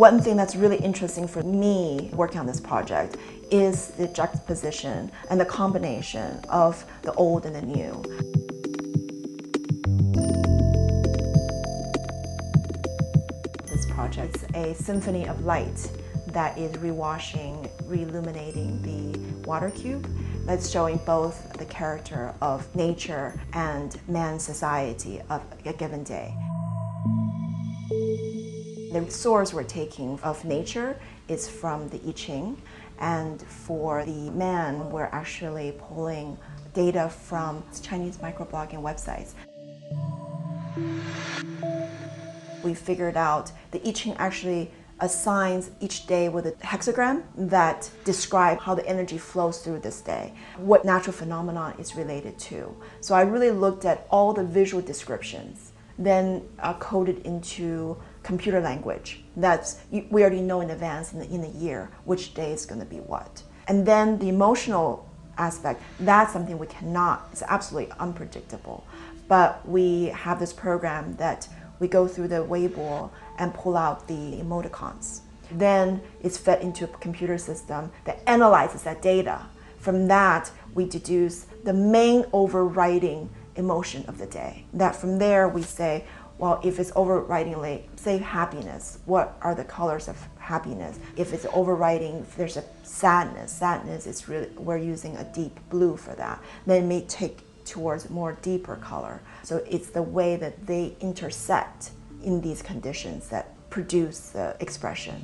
One thing that's really interesting for me working on this project is the juxtaposition and the combination of the old and the new. This project is a symphony of light that is rewashing, re-illuminating the WaterCube. That's showing both the character of nature and man's society of a given day. The source we're taking of nature is from the I Ching, and for the man, we're actually pulling data from Chinese microblogging websites. We figured out the I Ching actually assigns each day with a hexagram that describe how the energy flows through this day, what natural phenomenon is related to. So I really looked at all the visual descriptions, then coded into computer language. We already know in advance in the year which day is going to be what. And then the emotional aspect, that's something we cannot, it's absolutely unpredictable. But we have this program that we go through the Weibo and pull out the emoticons. Then it's fed into a computer system that analyzes that data. From that, we deduce the main overriding emotion of the day. That from there we say, well, if it's overridingly, say happiness, what are the colors of happiness? If it's overriding, if there's a sadness is really, we're using a deep blue for that. Then it may take towards more deeper color. So it's the way that they intersect in these conditions that produce the expression.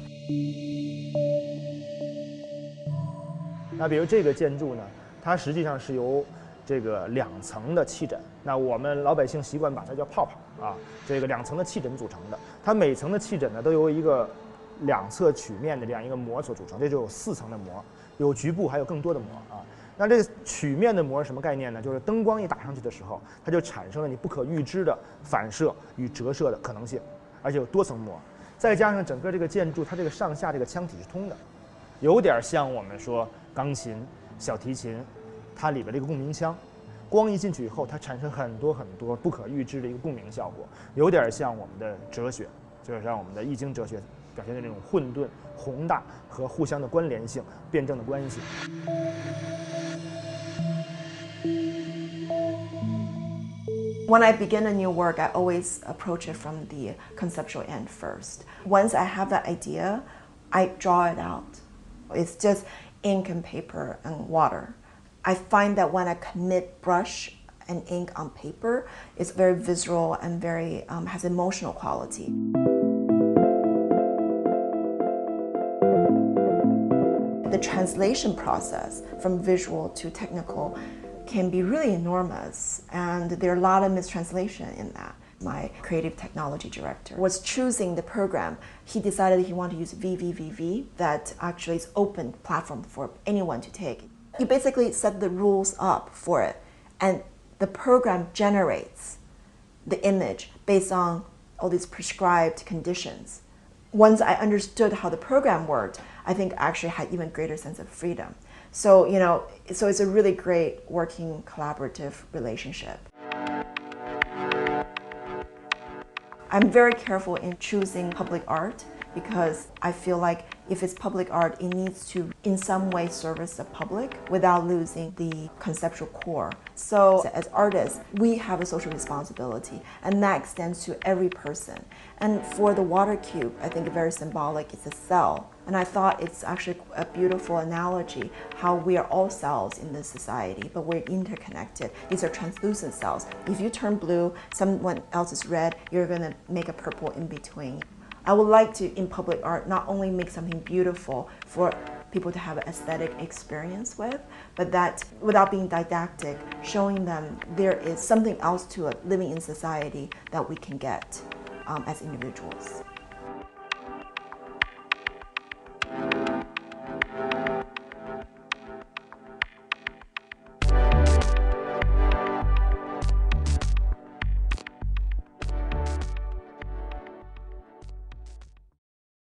那比如这个建筑呢，它实际上是由这个2层的气枕，那我们老百姓习惯把它叫泡泡啊，这个2层的气枕组成的。它每层的气枕呢都由一个2侧曲面的这样一个膜所组成，这就有4层的膜，有局部还有更多的膜啊。那这个曲面的膜是什么概念呢？就是灯光一打上去的时候，它就产生了你不可预知的反射与折射的可能性，而且有多层膜，再加上整个这个建筑它这个上下这个腔体是通的，有点像我们说钢琴、小提琴。 它里边这个共鸣腔，光一进去以后，它产生很多不可预知的一个共鸣效果，有点像我们的哲学，就是像我们的易经哲学表现的那种混沌、宏大和互相的关联性、辩证的关系。When I begin a new work, I always approach it from the conceptual end first. Once I have that idea, I draw it out. It's just ink and paper and water. I find that when I commit brush and ink on paper, it's very visceral and very has emotional quality. The translation process from visual to technical can be really enormous, and there are a lot of mistranslation in that. My creative technology director was choosing the program. He decided he wanted to use VVVV, that actually is open platform for anyone to take. You basically set the rules up for it, and the program generates the image based on all these prescribed conditions. Once I understood how the program worked, I think I actually had even greater sense of freedom. So, so it's a really great working collaborative relationship. I'm very careful in choosing public art because I feel like if it's public art, it needs to in some way service the public without losing the conceptual core. So as artists, we have a social responsibility, and that extends to every person. And for the WaterCube, I think very symbolic, it's a cell. And I thought it's actually a beautiful analogy how we are all cells in this society, but we're interconnected. These are translucent cells. If you turn blue, someone else is red, you're gonna make a purple in between. I would like to, in public art, not only make something beautiful for people to have an aesthetic experience with, but that without being didactic, showing them there is something else to it living in society that we can get as individuals.